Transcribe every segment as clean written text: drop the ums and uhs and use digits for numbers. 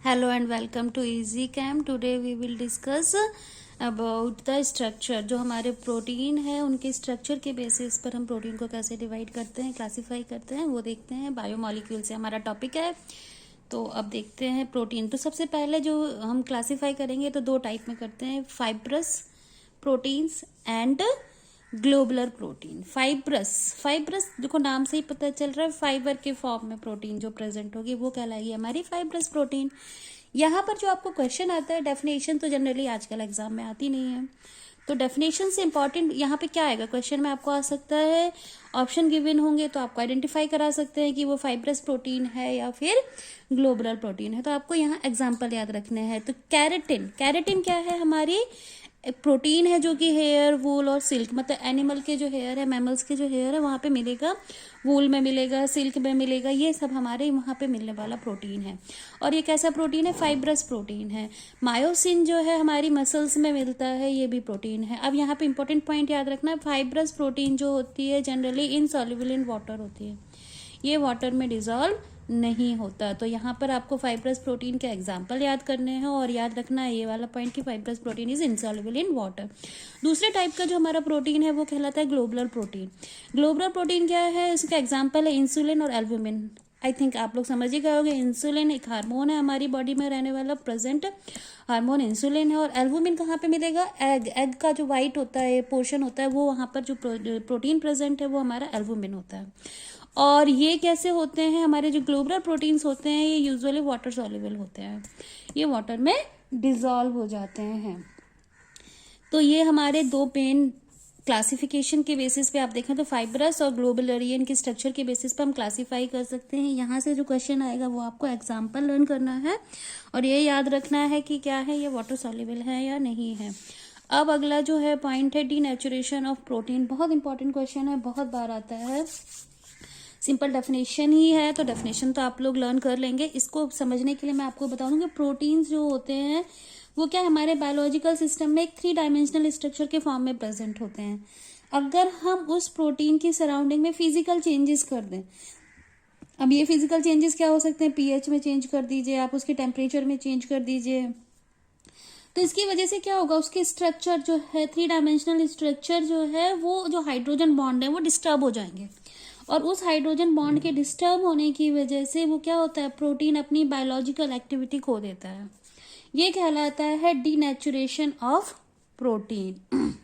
Hello and welcome to Easy Cam. Today we will discuss about the structure. जो हमारे protein है उनके structure के बेसिस पर हम प्रोटीन को कैसे डिवाइड करते हैं, क्लासिफाई करते हैं, वो देखते हैं. बायोमॉलिक्यूल से हमारा टॉपिक है. तो अब देखते हैं प्रोटीन. तो सबसे पहले जो हम क्लासिफाई करेंगे तो दो टाइप में करते हैं, fibrous proteins and globular protein. Fibrous देखो नाम से ही पता चल रहा है, फाइबर के फॉर्म में प्रोटीन जो प्रेजेंट होगी वो कहलाएगी हमारी फाइब्रस प्रोटीन. यहाँ पर जो आपको क्वेश्चन आता है, डेफिनेशन तो जनरली आजकल एग्जाम में आती नहीं है, तो डेफिनेशन से इंपॉर्टेंट यहाँ पे क्या आएगा क्वेश्चन में आपको आ सकता है. ऑप्शन गिवन होंगे तो आपको आइडेंटिफाई करा सकते हैं कि वो फाइब्रस प्रोटीन है या फिर ग्लोबुलर प्रोटीन है. तो आपको यहाँ एग्जाम्पल याद रखने हैं. तो कैरेटिन क्या है, हमारी प्रोटीन है जो कि हेयर, वूल और सिल्क, मतलब एनिमल के जो हेयर है, मैमल्स के जो हेयर है वहाँ पे मिलेगा, वूल में मिलेगा, सिल्क में मिलेगा, ये सब हमारे वहाँ पे मिलने वाला प्रोटीन है. और ये कैसा प्रोटीन है, फाइब्रस प्रोटीन है. मायोसिन जो है हमारी मसल्स में मिलता है, ये भी प्रोटीन है. अब यहाँ पे इंपॉर्टेंट पॉइंट याद रखना है, फाइब्रस प्रोटीन जो होती है जनरली इनसॉल्युबल इन वाटर होती है, ये वाटर में डिजॉल्व नहीं होता. तो यहाँ पर आपको फाइब्रस प्रोटीन के एग्जाम्पल याद करने हैं और याद रखना है ये वाला पॉइंट कि fibrous protein is insoluble in water. दूसरे टाइप का जो हमारा प्रोटीन है वो कहलाता है ग्लोबुलर प्रोटीन. ग्लोबुलर प्रोटीन क्या है, इसका एग्जाम्पल है इंसुलिन और एल्बुमिन. आई थिंक आप लोग समझ ही गए होंगे. इंसुलिन एक हार्मोन है हमारी बॉडी में रहने वाला, प्रेजेंट हार्मोन इंसुलिन है. और एल्बुमिन कहाँ पे मिलेगा, एग का जो वाइट होता है पोर्शन होता है वो वहाँ पर जो प्रोटीन प्रेजेंट है वो हमारा एल्बुमिन होता है. और ये कैसे होते हैं, हमारे जो ग्लोबुलर प्रोटीन्स होते हैं ये यूजुअली वाटर सॉल्युबल होते हैं, ये वाटर में डिजॉल्व हो जाते हैं. तो ये हमारे दो मेन क्लासिफिकेशन के बेसिस पे आप देखें तो फाइब्रस और ग्लोबुलर, ये इनके स्ट्रक्चर के बेसिस पे हम क्लासिफाई कर सकते हैं. यहाँ से जो क्वेश्चन आएगा वो आपको एग्जाम्पल लर्न करना है और ये याद रखना है कि क्या है, ये वाटर सॉल्युबल है या नहीं है. अब अगला जो है पॉइंट है डीनेचुरेशन ऑफ प्रोटीन. बहुत इंपॉर्टेंट क्वेश्चन है, बहुत बार आता है. सिंपल डेफिनेशन ही है तो डेफिनेशन तो आप लोग लर्न कर लेंगे. इसको समझने के लिए मैं आपको बता दूं कि प्रोटीन्स जो होते हैं वो क्या हमारे बायोलॉजिकल सिस्टम में एक 3 डायमेंशनल स्ट्रक्चर के फॉर्म में प्रेजेंट होते हैं. अगर हम उस प्रोटीन की सराउंडिंग में फिजिकल चेंजेस कर दें, अब ये फिजिकल चेंजेस क्या हो सकते हैं, पीएच में चेंज कर दीजिए आप, उसके टेम्परेचर में चेंज कर दीजिए, तो इसकी वजह से क्या होगा, उसके स्ट्रक्चर जो है 3 डायमेंशनल स्ट्रक्चर जो है वो जो हाइड्रोजन बॉन्ड है वो डिस्टर्ब हो जाएंगे. और उस हाइड्रोजन बॉन्ड के डिस्टर्ब होने की वजह से वो क्या होता है, प्रोटीन अपनी बायोलॉजिकल एक्टिविटी खो देता है. ये कहलाता है denaturation of protein.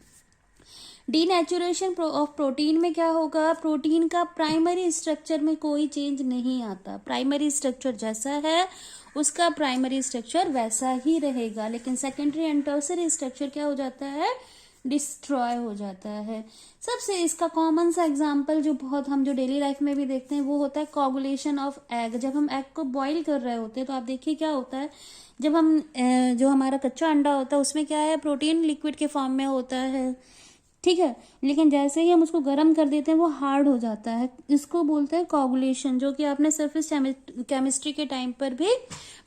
Denaturation of protein में क्या होगा, प्रोटीन का प्राइमरी स्ट्रक्चर में कोई चेंज नहीं आता. प्राइमरी स्ट्रक्चर जैसा है उसका प्राइमरी स्ट्रक्चर वैसा ही रहेगा, लेकिन सेकेंडरी एंड टर्सरी स्ट्रक्चर क्या हो जाता है, डिस्ट्रॉय हो जाता है. सबसे इसका कॉमन सा एग्जांपल जो बहुत हम जो डेली लाइफ में भी देखते हैं वो होता है कोगुलेशन ऑफ एग. जब हम एग को बॉईल कर रहे होते हैं तो आप देखिए क्या होता है, जब हम जो हमारा कच्चा अंडा होता है उसमें क्या है, प्रोटीन लिक्विड के फॉर्म में होता है, ठीक है, लेकिन जैसे ही हम उसको गर्म कर देते हैं वो हार्ड हो जाता है. इसको बोलते हैं कोगुलेशन, जो कि आपने सरफेस केमिस्ट्री के टाइम पर भी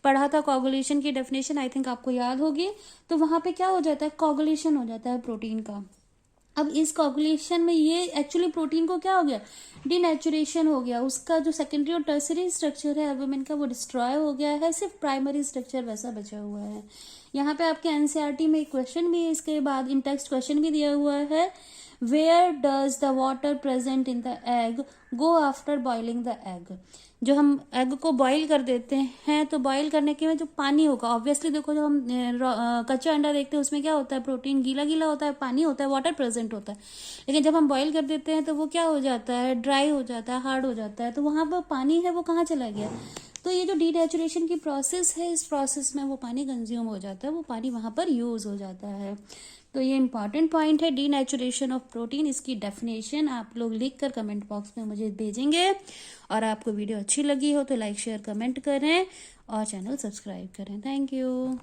पढ़ा था. कोगुलेशन की डेफिनेशन आई थिंक आपको याद होगी. तो वहां पे क्या हो जाता है, कोगुलेशन हो जाता है प्रोटीन का. अब इस कोगुलेशन में ये एक्चुअली प्रोटीन को क्या हो गया, डीनेचुरेशन हो गया. उसका जो सेकेंडरी और टर्सरी स्ट्रक्चर है एल्बुमिन का वो डिस्ट्रॉय हो गया है, सिर्फ प्राइमरी स्ट्रक्चर वैसा बचा हुआ है. यहाँ पे आपके एनसीईआरटी में एक क्वेश्चन भी है, इसके बाद इन टेक्स्ट क्वेश्चन भी दिया हुआ है, where does the water present in the egg go after boiling the egg. जो हम एग को बॉईल कर देते हैं तो बॉईल करने के में जो पानी होगा, ऑब्वियसली देखो जो हम कच्चा अंडा देखते हैं उसमें क्या होता है, प्रोटीन गीला गीला होता है, पानी होता है, वाटर प्रेजेंट होता है. लेकिन जब हम बॉईल कर देते हैं तो वो क्या हो जाता है, ड्राई हो जाता है, हार्ड हो जाता है. तो वहां पर पानी है वो कहाँ चला गया. तो ये जो डीनेचुरेशन की प्रोसेस है, इस प्रोसेस में वो पानी कंज्यूम हो जाता है, वो पानी वहां पर यूज हो जाता है. तो ये इंपॉर्टेंट पॉइंट है डीनेचुरेशन ऑफ प्रोटीन. इसकी डेफिनेशन आप लोग लिख कर कमेंट बॉक्स में मुझे भेजेंगे. और आपको वीडियो अच्छी लगी हो तो लाइक शेयर कमेंट करें और चैनल सब्सक्राइब करें. Thank you.